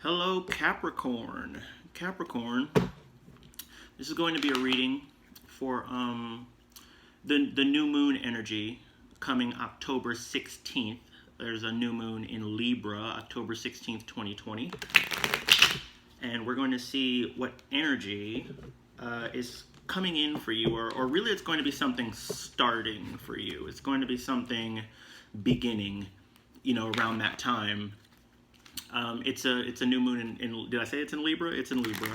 Hello, Capricorn. Capricorn, this is going to be a reading for the new moon energy coming October 16th. There's a new moon in Libra, October 16th, 2020. And we're going to see what energy is coming in for you, or really it's going to be something starting for you. It's going to be something beginning, around that time. It's a new moon in did I say it's in Libra? It's in Libra.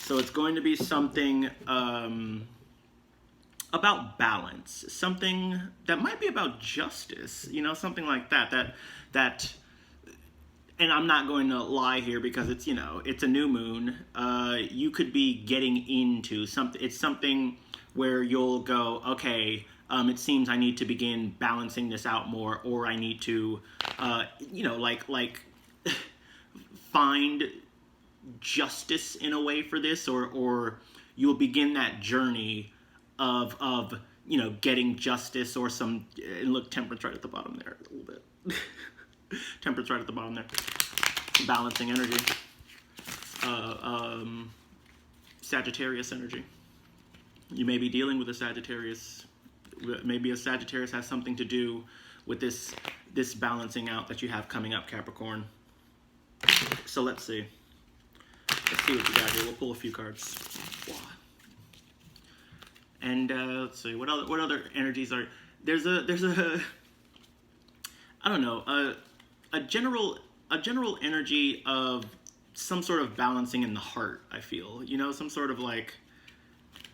So it's going to be something about balance, something that might be about justice, something like that. And I'm not going to lie here because it's a new moon. You could be getting into something. It's something where you'll go, okay. It seems I need to begin balancing this out more, or I need to, find justice in a way for this, or you'll begin that journey of getting justice or some. And look, temperance right at the bottom there, a little bit. Temperance right at the bottom there. Balancing energy. Sagittarius energy. You may be dealing with a Sagittarius. Maybe a Sagittarius has something to do with this balancing out that you have coming up, Capricorn. So let's see. Let's see what you got here. We'll pull a few cards. And let's see what other energies are. There's a I don't know, a general energy of some sort of balancing in the heart. I feel some sort of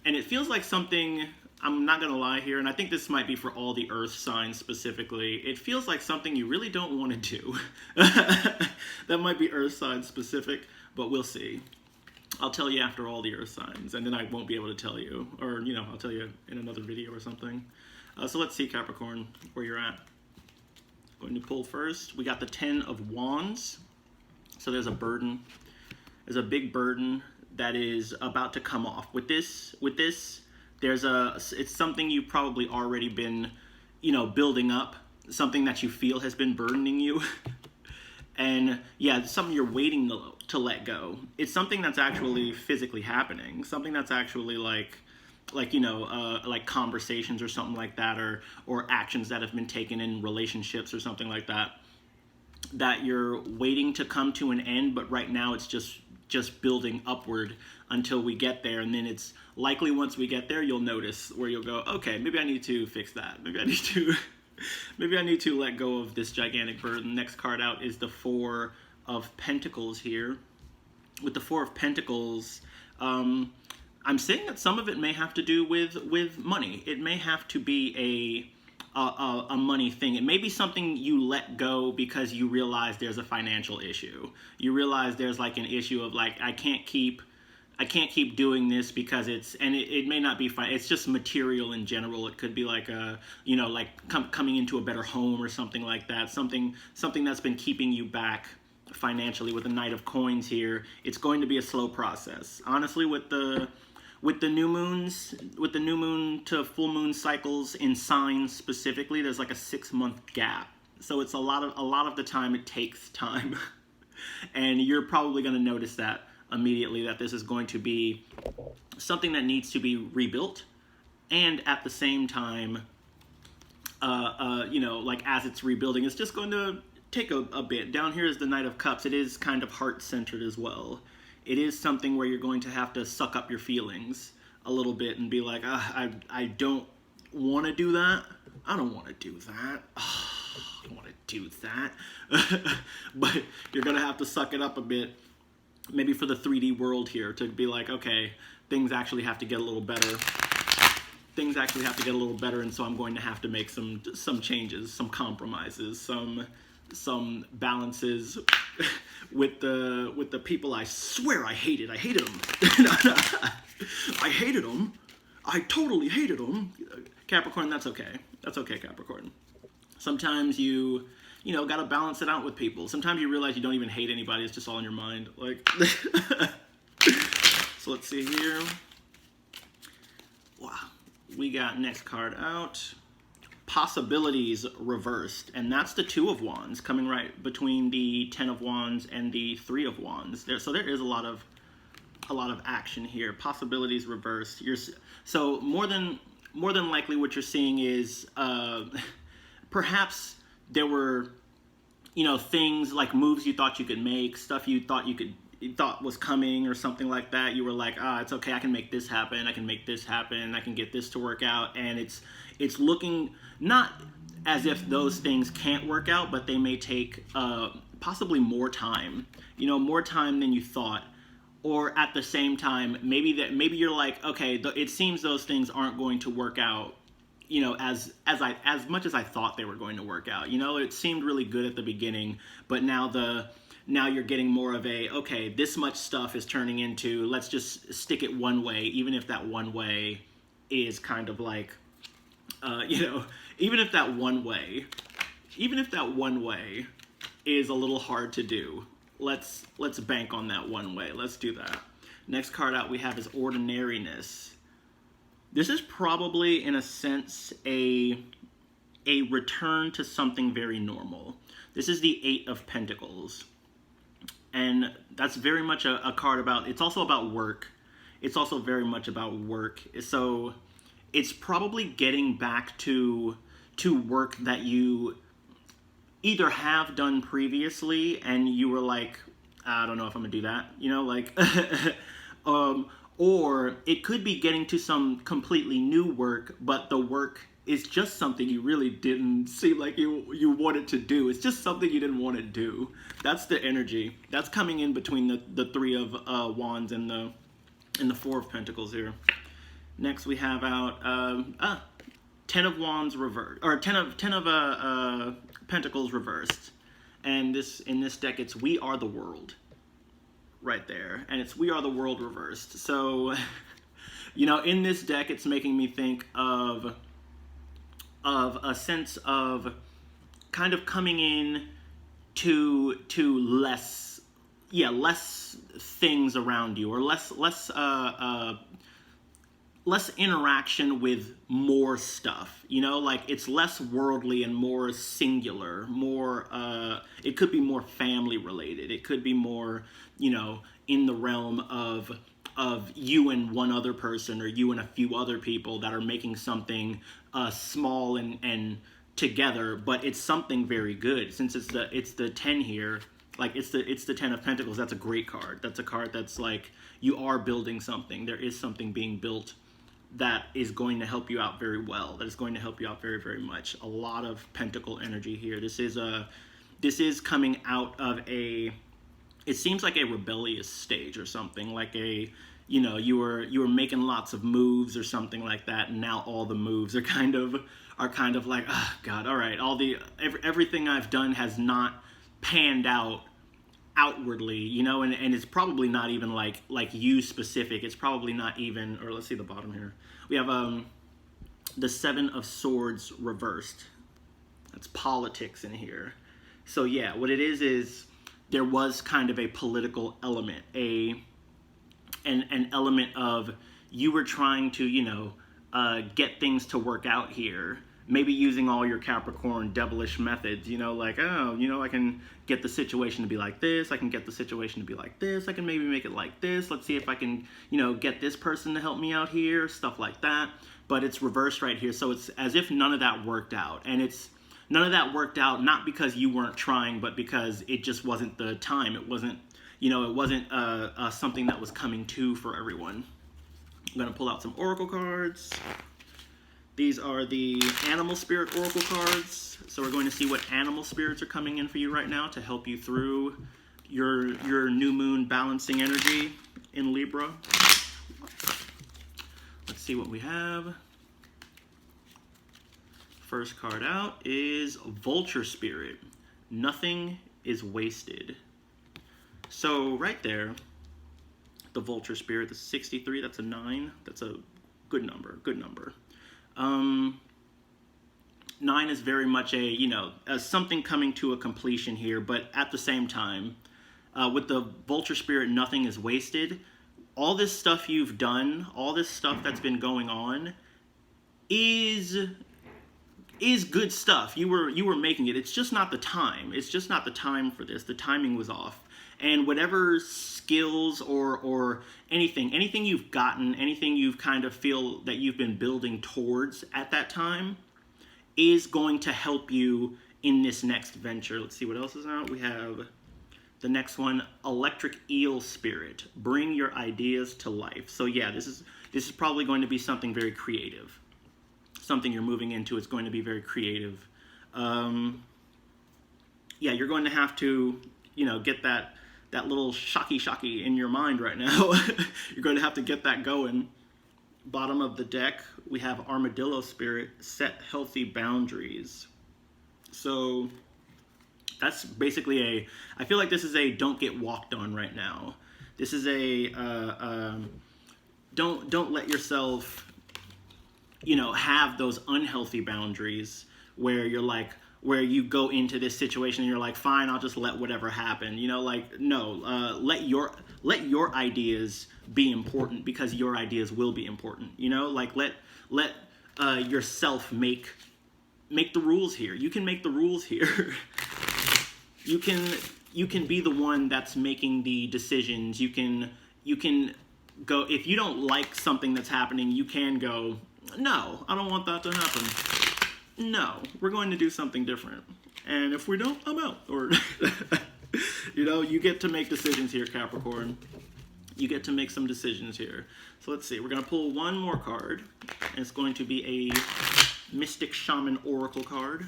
and it feels like something. I'm not going to lie here, and I think this might be for all the earth signs specifically. It feels like something you really don't want to do. That might be earth sign specific, but we'll see. I'll tell you after all the earth signs, and then I won't be able to tell you. Or, I'll tell you in another video or something. So let's see, Capricorn, where you're at. Going to pull first. We got the 10 of Wands. So there's a burden. There's a big burden that is about to come off. With this, it's something you've probably already been, building up, something that you feel has been burdening you. And yeah, it's something you're waiting to let go. It's something that's actually physically happening, something that's actually like conversations or something like that, or actions that have been taken in relationships or something like that you're waiting to come to an end, but right now it's just building upward until we get there. And then it's likely once we get there, you'll notice where you'll go, okay, maybe I need to fix that. Maybe I need to let go of this gigantic burden. Next card out is the 4 of Pentacles here. With the 4 of Pentacles, I'm saying that some of it may have to do with money. It may have to be a money thing. It may be something you let go because you realize there's a financial issue. You realize there's an issue of I can't keep doing this because it may not be fine. It's just material in general. It could be coming into a better home or something like that. Something that's been keeping you back financially. With the Knight of Coins here, it's going to be a slow process. Honestly, with the new moon to full moon cycles in signs specifically, there's a 6-month gap. So it's a lot of the time it takes time. And you're probably going to notice that immediately, that this is going to be something that needs to be rebuilt. And at the same time, as it's rebuilding, it's just going to take a bit. Down here is the Knight of Cups. It is kind of heart-centered as well. It is something where you're going to have to suck up your feelings a little bit and be like, I don't want to do that. I don't want to do that. I don't want to do that. But you're going to have to suck it up a bit, maybe for the 3D world here, to be like, okay, things actually have to get a little better. Things actually have to get a little better, and so I'm going to have to make some changes, some compromises, some balances with the people I swear I hated. I hated them. I hated them. I totally hated them. Capricorn, that's okay. That's okay, Capricorn. Sometimes you gotta balance it out with people. Sometimes you realize you don't even hate anybody. It's just all in your mind. So let's see here. Wow. We got next card out. possibilities reversed, and that's the Two of Wands coming right between the Ten of Wands and the Three of Wands. So there is a lot of action here. Possibilities reversed. So more than likely, what you're seeing is perhaps there were, you know, things like moves you thought you could make, stuff you thought was coming or something like that. You were like, it's okay, I can make this happen, I can make this happen, I can get this to work out. And it's looking not as if those things can't work out, but they may take possibly more time, you know, more time than you thought. Or at the same time, maybe you're like, okay, it seems those things aren't going to work out, you know, as much as I thought they were going to work out. You know, it seemed really good at the beginning, but now you're getting more of a, okay, this much stuff is turning into, let's just stick it one way, even if that one way is kind of like, you know, even if that one way is a little hard to do, let's bank on that one way. Let's do that. Next card out we have is Ordinariness. This is probably, in a sense, a return to something very normal. This is the Eight of Pentacles. And that's very much a card about, it's also about work. It's also very much about work. So it's probably getting back to work that you either have done previously and you were like, I don't know if I'm gonna do that, you know, like, or it could be getting to some completely new work, but the work is just something you really didn't seem like you wanted to do. It's just something you didn't want to do. That's the energy. That's coming in between the Three of Wands and the Four of Pentacles here. Next we have out Ten of Wands reversed, or ten of Pentacles reversed. And in this deck it's We Are the World right there, and it's We Are the World reversed. So you know, in this deck it's making me think of a sense of kind of coming in to less things around you, or less interaction with more stuff, you know, like it's less worldly and more singular, more, it could be more family related. It could be more, you know, in the realm of you and one other person, or you and a few other people that are making something small and together, but it's something very good. Since it's the 10 here, like it's the Ten of Pentacles, that's a great card. That's a card that's like, you are building something. There is something being built that is going to help you out very well. That is going to help you out very, very much. A lot of pentacle energy here. This is coming out of it seems like a rebellious stage or something, like you were making lots of moves or something like that, and now all the moves are kind of like, oh God, all right, everything I've done has not panned out outwardly, you know, and it's probably not even like you specific. It's probably not even, or let's see the bottom here. We have the Seven of Swords reversed. That's politics in here. So yeah, what it is there was kind of a political element, an element of you were trying to, you know, get things to work out here. Maybe using all your Capricorn devilish methods, you know, like, oh, you know, I can get the situation to be like this, I can get the situation to be like this, I can maybe make it like this, let's see if I can, you know, get this person to help me out here, stuff like that. But it's reversed right here, so it's as if none of that worked out. And it's none of that worked out not because you weren't trying, but because it just wasn't the time. It wasn't, you know, it wasn't something that was coming to for everyone. I'm gonna pull out some oracle cards. These are the Animal Spirit Oracle cards. So we're going to see what animal spirits are coming in for you right now to help you through your new moon balancing energy in Libra. Let's see what we have. First card out is Vulture Spirit. Nothing is wasted. So right there, the Vulture Spirit, the 63, that's a 9. That's a good number, good number. 9 is very much something coming to a completion here, but at the same time, with the Vulture Spirit, nothing is wasted. All this stuff you've done, all this stuff that's been going on is is good stuff. You were making it. It's just not the time. It's just not the time for this. The timing was off. And whatever skills or anything you've gotten, anything you've kind of feel that you've been building towards at that time is going to help you in this next venture. Let's see what else is out. We have the next one, Electric Eel Spirit. Bring your ideas to life. So yeah, this is probably going to be something very creative. Something you're moving into. It's going to be very creative. Yeah, you're going to have to, get that little shocky in your mind right now. You're going to have to get that going. Bottom of the deck, we have Armadillo Spirit. Set healthy boundaries. So that's basically I feel like this is a don't get walked on right now. This is don't let yourself, have those unhealthy boundaries where you're like, where you go into this situation and you're like, fine, I'll just let whatever happen. No, let your ideas be important, because your ideas will be important. Let yourself make the rules here. You can make the rules here. You can be the one that's making the decisions. You can go, if you don't like something that's happening, you can go, no, I don't want that to happen. No, we're going to do something different. And if we don't, I'm out. Or, you get to make decisions here, Capricorn. You get to make some decisions here. So let's see. We're going to pull one more card. And it's going to be a Mystic Shaman Oracle card.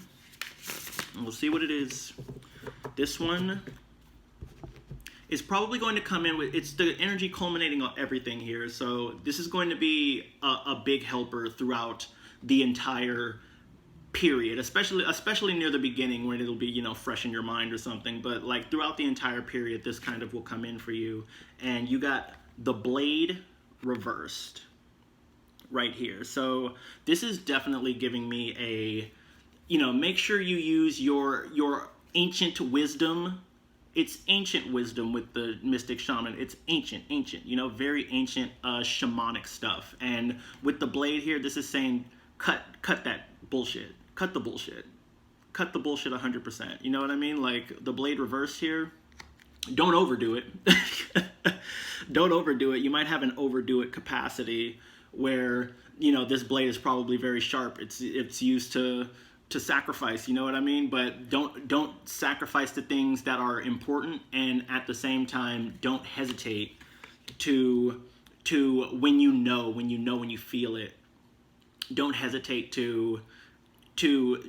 And we'll see what it is. This one is probably going to come in with, it's the energy culminating on everything here. So this is going to be a big helper throughout the entire period, especially near the beginning when it'll be, fresh in your mind or something. But like throughout the entire period, this kind of will come in for you. And you got the Blade reversed right here. So this is definitely giving me make sure you use your ancient wisdom. It's ancient wisdom with the Mystic Shaman. It's ancient, very ancient shamanic stuff. And with the Blade here, this is saying cut that bullshit. Cut the bullshit. Cut the bullshit 100%. You know what I mean? Like the Blade reverse here, don't overdo it. Don't overdo it. You might have an overdo it capacity where, this blade is probably very sharp. It's used to sacrifice, you know what I mean? But don't sacrifice the things that are important, and at the same time, don't hesitate to when you feel it, don't hesitate to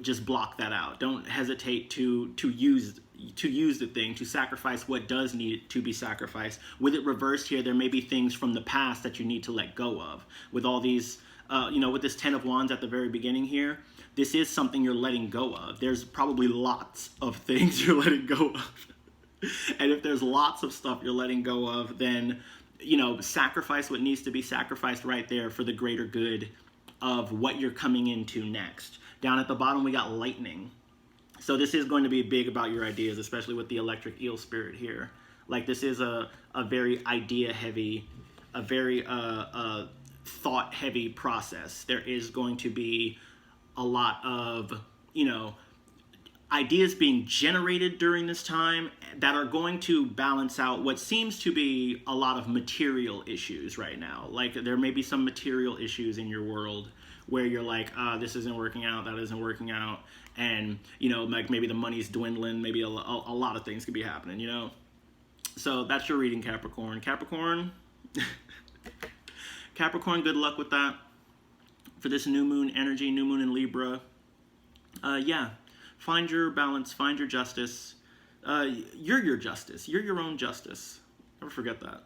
just block that out. Don't hesitate to use the thing, to sacrifice what does need to be sacrificed. With it reversed here, there may be things from the past that you need to let go of. With all these, with this 10 of Wands at the very beginning here, this is something you're letting go of. There's probably lots of things you're letting go of. And if there's lots of stuff you're letting go of, then, sacrifice what needs to be sacrificed right there for the greater good of what you're coming into next. Down at the bottom, we got Lightning. So this is going to be big about your ideas, especially with the Electric Eel Spirit here. Like this is a very idea heavy, a very thought heavy process. There is going to be a lot of, ideas being generated during this time that are going to balance out what seems to be a lot of material issues right now. Like there may be some material issues in your world where you're like, this isn't working out, that isn't working out. And, like maybe the money's dwindling, maybe a lot of things could be happening, So that's your reading, Capricorn. Capricorn, good luck with that. For this new moon energy, new moon in Libra. Yeah, find your balance, find your justice. You're your justice. You're your own justice. Never forget that.